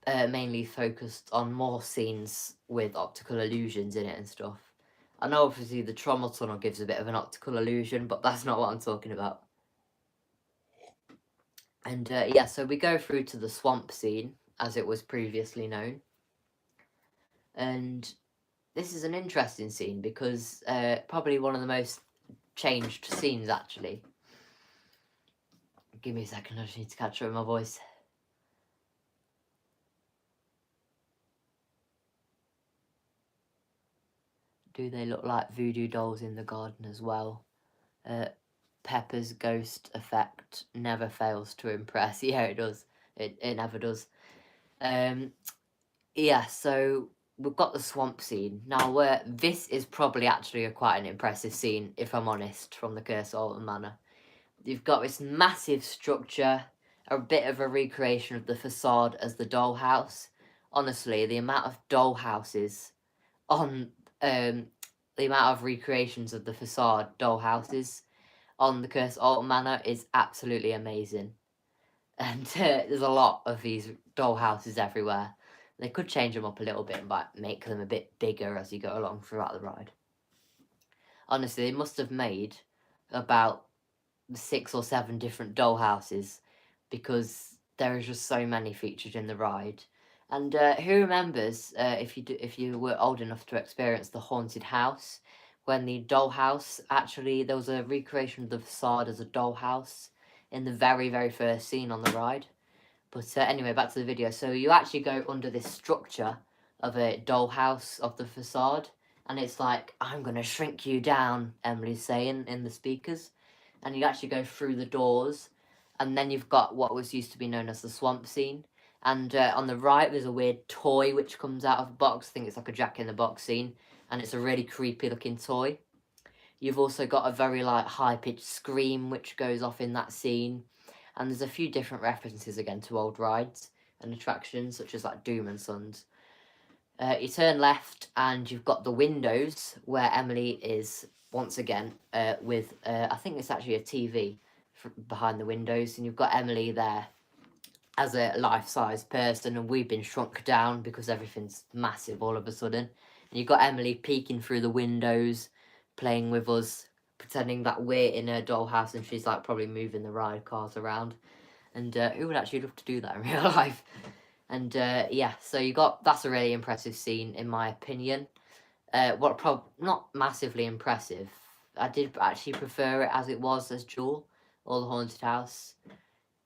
S1: mainly focused on more scenes with optical illusions in it and stuff. I know obviously the Trommel Tunnel gives a bit of an optical illusion, but that's not what I'm talking about. And yeah, so we go through to the swamp scene, as it was previously known. And this is an interesting scene because probably one of the most changed scenes, actually. Give me a second, I just need to catch up with my voice. Do they look like voodoo dolls in the garden as well? Pepper's ghost effect never fails to impress. Yeah, it does. It never does. Yeah, so we've got the swamp scene. Now, this is probably actually quite an impressive scene, if I'm honest, from the Curse of Alton Manor. You've got this massive structure, a bit of a recreation of the facade as the dollhouse. Honestly, the amount of dollhouses on, the amount of recreations of the facade dollhouses on the Curse of Alton Manor is absolutely amazing. And there's a lot of these dollhouses everywhere. They could change them up a little bit and make them a bit bigger as you go along throughout the ride. Honestly, they must have made about 6 or 7 different dollhouses, because there are just so many featured in the ride. And who remembers, if you were old enough to experience the haunted house, when the dollhouse, actually there was a recreation of the facade as a dollhouse in the very, very first scene on the ride. But anyway, back to the video. So you actually go under this structure of a dollhouse of the facade, and it's like, I'm going to shrink you down, Emily's saying in the speakers. And you actually go through the doors, And then you've got what was used to be known as the swamp scene. And on the right, there's a weird toy which comes out of a box. I think it's like a Jack-in-the-Box scene. And it's a really creepy looking toy. You've also got a very like high-pitched scream which goes off in that scene. And there's a few different references again to old rides and attractions, such as like Doom and Sons. You turn left and you've got the windows where Emily is once again with, I think it's actually a TV behind the windows. And you've got Emily there as a life-size person, and we've been shrunk down because everything's massive all of a sudden. And you've got Emily peeking through the windows, playing with us, pretending that we're in her dollhouse, and she's like probably moving the ride cars around. And who would actually love to do that in real life? And yeah, so that's a really impressive scene in my opinion. Not massively impressive. I did actually prefer it as it was as Jewel or the Haunted House.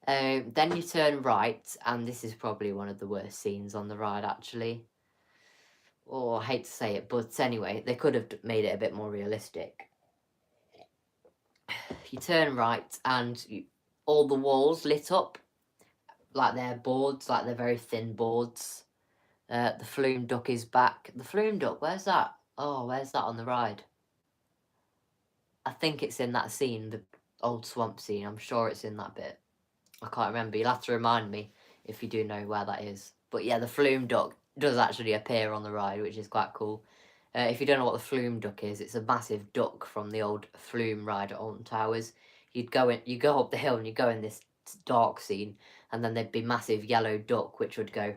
S1: Then you turn right, and this is probably one of the worst scenes on the ride, actually. Oh, I hate to say it, but anyway, they could have made it a bit more realistic. You turn right, and all the walls lit up, like they're boards, like they're very thin boards. The flume duck is back. The flume duck, where's that? Oh, where's that on the ride? I think it's in that scene, the old swamp scene. I'm sure it's in that bit. I can't remember. You'll have to remind me if you do know where that is. But yeah, the flume duck does actually appear on the ride, which is quite cool. If you don't know what the flume duck is, it's a massive duck from the old flume ride at Alton Towers. You go up the hill and you go in this dark scene, and then there'd be massive yellow duck which would go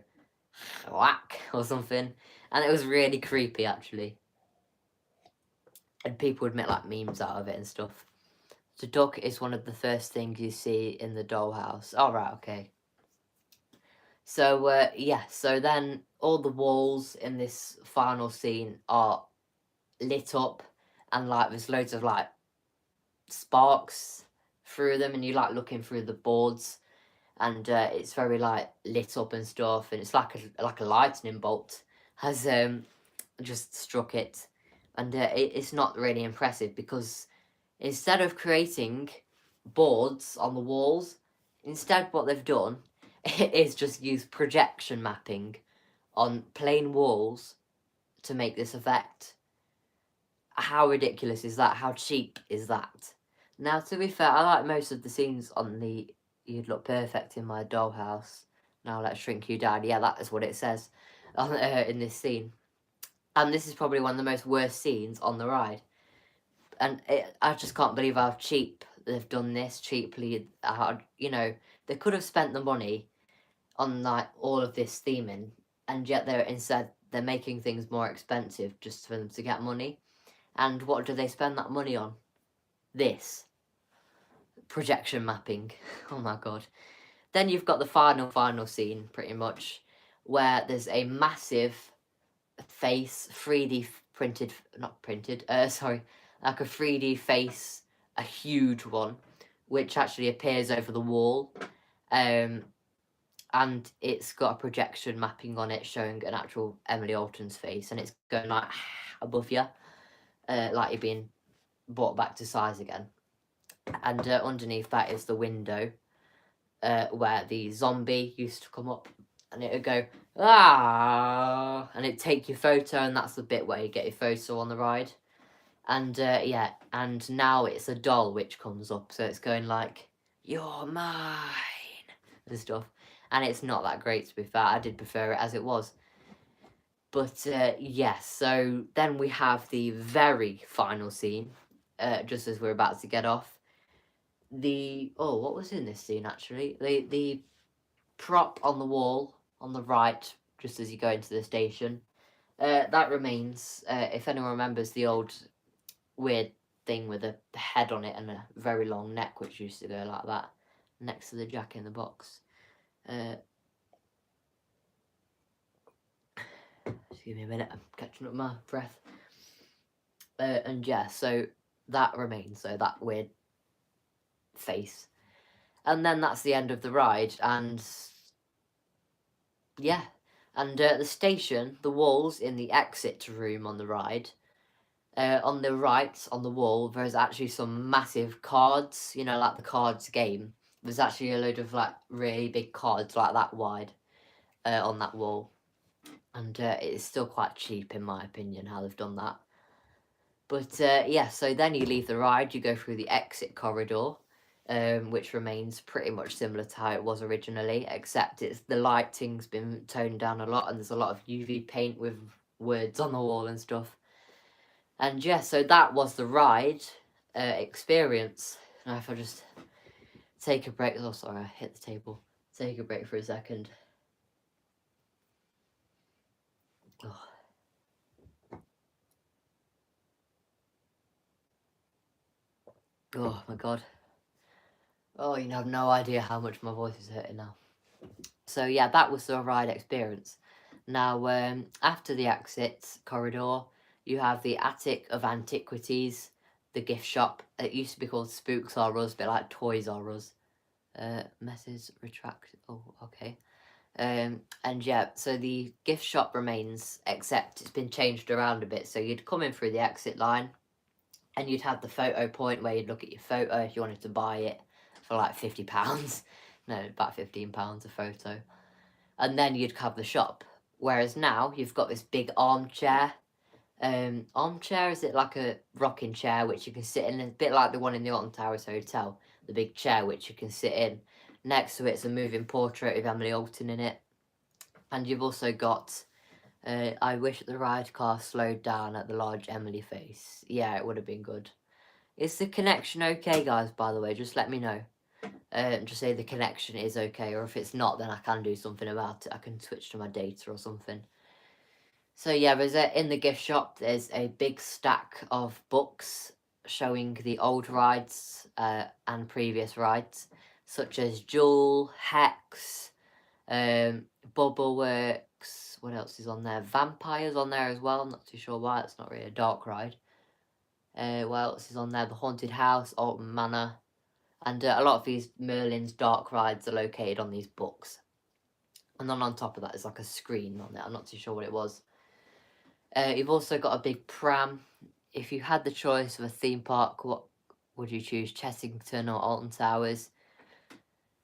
S1: whack or something, and it was really creepy actually. And people would make like memes out of it and stuff. The duck is one of the first things you see in the dollhouse. Oh, right, okay. So, yeah, so then all the walls in this final scene are lit up, and, like, there's loads of, like, sparks through them, and you like, looking through the boards, and it's very, like, lit up and stuff, and it's like a lightning bolt has just struck it, and it's not really impressive, because instead of creating boards on the walls, instead what they've done is just use projection mapping on plain walls to make this effect. How ridiculous is that? How cheap is that? Now, to be fair, I like most of the scenes on the You'd Look Perfect in My Dollhouse. Now let's shrink you down. Yeah, that is what it says on, in this scene. And this is probably one of the most worst scenes on the ride. And I just can't believe how cheap they've done this, cheaply. You know, they could have spent the money on like all of this theming, and yet they're making things more expensive just for them to get money. And what do they spend that money on? This. Projection mapping. Oh my god. Then you've got the final scene, pretty much, where there's a massive face, 3D printed, not printed, sorry, like a 3D face, a huge one, which actually appears over the wall. And it's got a projection mapping on it showing an actual Emily Alton's face, and it's going like above you, like you're being brought back to size again. And underneath that is the window where the zombie used to come up, and it would go, ah, and it'd take your photo, and that's the bit where you get your photo on the ride. And yeah, and now it's a doll which comes up, so it's going like, you're mine, and stuff. And it's not that great, to be fair. I did prefer it as it was. But yes, so then we have the very final scene, just as we're about to get off. What was in this scene actually? The prop on the wall on the right, just as you go into the station, that remains. If anyone remembers the old weird thing with a head on it and a very long neck, which used to go like that, next to the Jack-in-the-Box. Excuse me a minute, I'm catching up my breath. And yeah, so that remains, so that weird face. And then that's the end of the ride, and yeah. And the station, the walls in the exit room on the ride, on the right, on the wall, there's actually some massive cards, you know, like the cards game, there's actually a load of like really big cards like that wide on that wall, and it's still quite cheap in my opinion how they've done that. But yeah, so then you leave the ride, you go through the exit corridor, which remains pretty much similar to how it was originally, except the lighting's been toned down a lot, and there's a lot of UV paint with words on the wall and stuff. And yeah, so that was the ride experience. Now if I just take a break, oh sorry, I hit the table. Take a break for a second. Oh. Oh my god. Oh, you have no idea how much my voice is hurting now. So yeah, that was the ride experience. Now, after the exit corridor, you have the attic of antiquities, the gift shop. It used to be called Spooks R Us, a bit like Toys R Us. Message retract. Oh, okay. And yeah, so the gift shop remains, except it's been changed around a bit. So you'd come in through the exit line, and you'd have the photo point where you'd look at your photo if you wanted to buy it for like £50. No, about £15 a photo. And then you'd have the shop. Whereas now you've got this big armchair. Armchair, is it like a rocking chair which you can sit in, a bit like the one in the Alton Towers Hotel, the big chair which you can sit in. Next to it's a moving portrait of Emily Alton in it. And you've also got I wish the ride car slowed down at the large Emily face. Yeah, it would have been good. Is the connection okay, guys, by the way? Just let me know. Just say the connection is okay, or if it's not, then I can do something about it. I can switch to my data or something. So yeah, in the gift shop, there's a big stack of books showing the old rides and previous rides, such as Jewel, Hex, Bubbleworks. What else is on there? Vampires on there as well. I'm not too sure why. It's not really a dark ride. What else is on there? The Haunted House, Alton Manor. And a lot of these Merlin's dark rides are located on these books. And then on top of that is like a screen on it. I'm not too sure what it was. You've also got a big pram. If you had the choice of a theme park, what would you choose? Chessington or Alton Towers?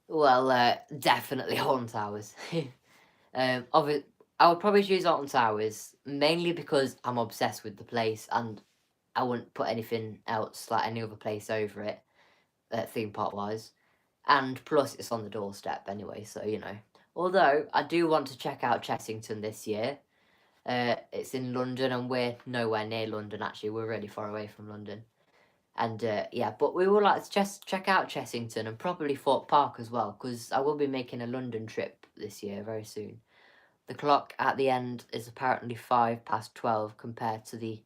S1: Well, definitely Alton Towers. I would probably choose Alton Towers, mainly because I'm obsessed with the place and I wouldn't put anything else, like any other place over it, theme park wise. And plus it's on the doorstep anyway, so you know. Although I do want to check out Chessington this year. It's in London and we're nowhere near London actually, we're really far away from London. And yeah, but we would like to just check out Chessington and probably Thorpe Park as well, because I will be making a London trip this year very soon. The clock at the end is apparently 12:05 compared to the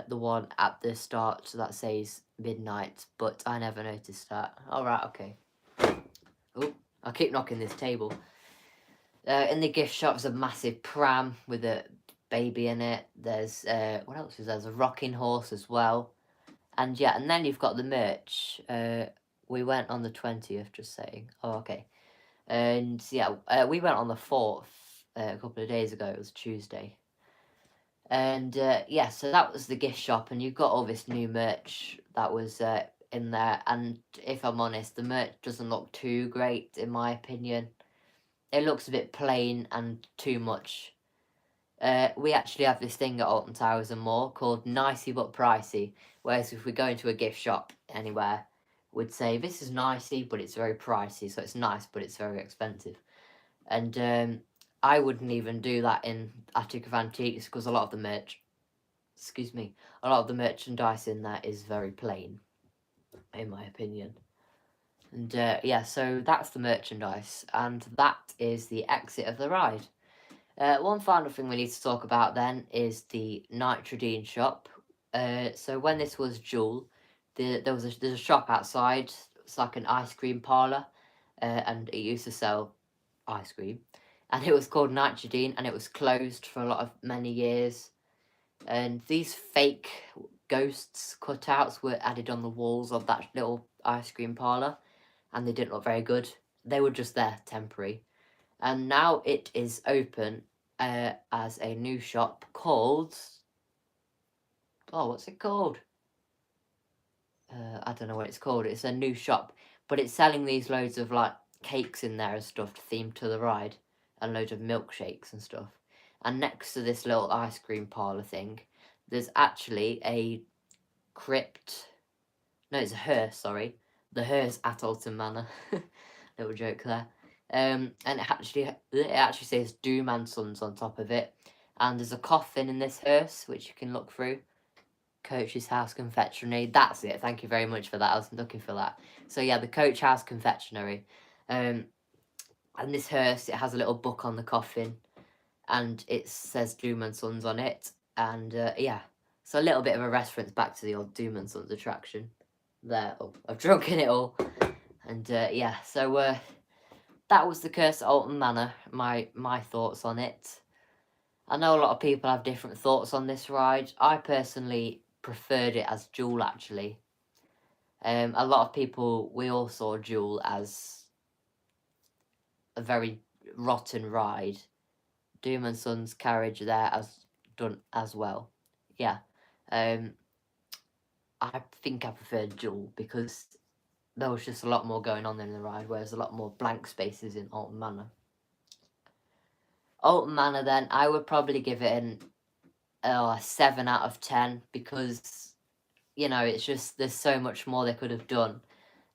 S1: one at the start, so that says midnight, but I never noticed that. Alright, okay. Oh, I'll keep knocking this table. In the gift shop, there's a massive pram with a baby in it. There's, what else is there? There's a rocking horse as well. And yeah, and then you've got the merch. We went on the 20th, just saying. Oh, okay. And yeah, we went on the 4th a couple of days ago. It was Tuesday. And yeah, so that was the gift shop, and you've got all this new merch that was in there. And if I'm honest, the merch doesn't look too great, in my opinion. It looks a bit plain and too much. We actually have this thing at Alton Towers and More called Nicey but Pricey, whereas if we go into a gift shop anywhere, we'd say this is nicey but it's very pricey, so it's nice but it's very expensive. And I wouldn't even do that in Attic of Antiques because a lot of the merchandise in there is very plain, in my opinion. And yeah, so that's the merchandise, and that is the exit of the ride. One final thing we need to talk about then is the Nitrodene shop. So when this was Jewel, there's a shop outside. It's like an ice cream parlour, and it used to sell ice cream. And it was called Nitrodene, and it was closed for many years. And these fake ghosts cutouts were added on the walls of that little ice cream parlour, and they didn't look very good. They were just there, temporary. And now it is open as a new shop called... Oh, what's it called? I don't know what it's called. It's a new shop but it's selling these loads of like cakes in there and stuff themed to the ride, and loads of milkshakes and stuff. And next to this little ice cream parlour thing, there's actually a crypt. No, it's a hearse, sorry. The hearse at Alton Manor. Little joke there. And it actually says Doom and Sons on top of it. And there's a coffin in this hearse, which you can look through. Coach's House Confectionery. That's it. Thank you very much for that. I was looking for that. So yeah, the Coach House Confectionery. And this hearse, it has a little book on the coffin, and it says Doom and Sons on it. And yeah, so a little bit of a reference back to the old Doom and Sons attraction. There, oh, I've drunken it all. And yeah, so that was the Curse at Alton Manor. My thoughts on it. I know a lot of people have different thoughts on this ride. I personally preferred it as Jewel, actually. A lot of people, we all saw Jewel as a very rotten ride. Doom and Sons carriage there as done as well. Yeah. I think I preferred Jewel because there was just a lot more going on in the ride, whereas a lot more blank spaces in Alton Manor. Alton Manor, then, I would probably give it a 7 out of 10 because, you know, it's just, there's so much more they could have done,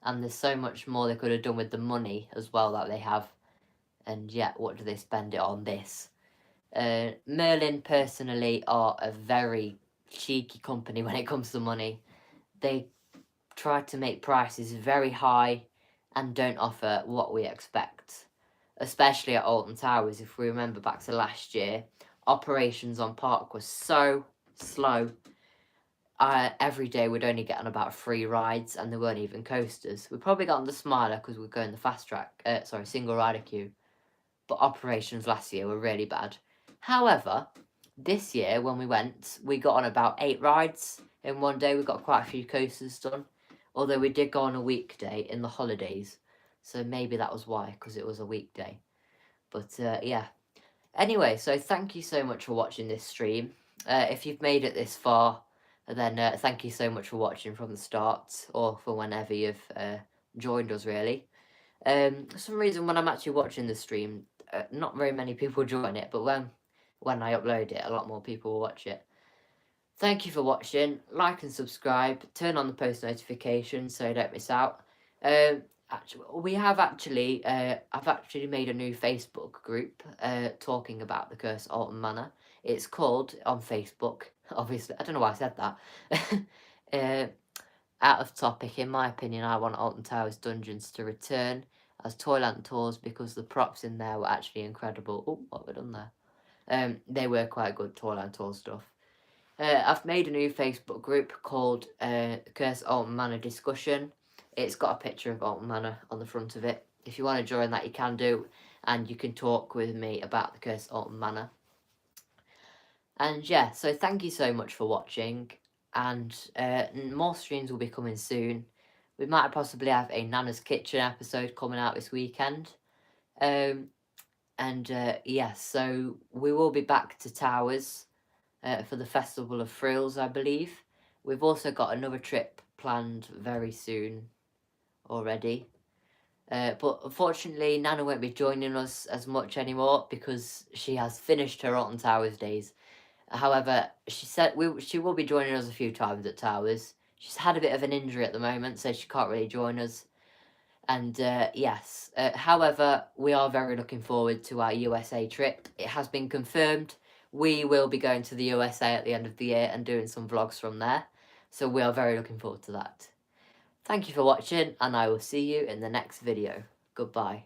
S1: and there's so much more they could have done with the money as well that they have. And yet, what do they spend it on this? Merlin, personally, are a very cheeky company when it comes to money. They try to make prices very high and don't offer what we expect. Especially at Alton Towers, if we remember back to last year, operations on park was so slow. Every day we'd only get on about 3 rides, and there weren't even coasters. We probably got on the Smiler because we're going the fast track, single rider queue. But operations last year were really bad. However, this year when we went, we got on about 8 rides in one day. We got quite a few coasters done, although we did go on a weekday in the holidays, so maybe that was why, because it was a weekday. But yeah, anyway, so thank you so much for watching this stream. If you've made it this far, then thank you so much for watching from the start, or for whenever you've joined us, really. For some reason, when I'm actually watching the stream, not very many people join it, but when I upload it, a lot more people will watch it. Thank you for watching. Like and subscribe. Turn on the post notifications so you don't miss out. I've actually made a new Facebook group talking about the Curse Alton Manor. It's called, on Facebook, obviously, I don't know why I said that. Out of topic, in my opinion, I want Alton Towers Dungeons to return as Toyland tours because the props in there were actually incredible. Oh, what have we done there? They were quite good Toyland tour stuff. I've made a new Facebook group called Curse Alton Manor Discussion. It's got a picture of Alton Manor on the front of it. If you want to join that, you can do, and you can talk with me about the Curse Alton Manor. And yeah, so thank you so much for watching, and more streams will be coming soon. We might possibly have a Nana's Kitchen episode coming out this weekend. Yeah, so we will be back to Towers for the Festival of Thrills, I believe. We've also got another trip planned very soon already. But unfortunately, Nana won't be joining us as much anymore because she has finished her Alton Towers days. However, she said she will be joining us a few times at Towers. She's had a bit of an injury at the moment, so she can't really join us. And yes, however, we are very looking forward to our USA trip. It has been confirmed. We will be going to the USA at the end of the year and doing some vlogs from there. So we are very looking forward to that. Thank you for watching, and I will see you in the next video. Goodbye.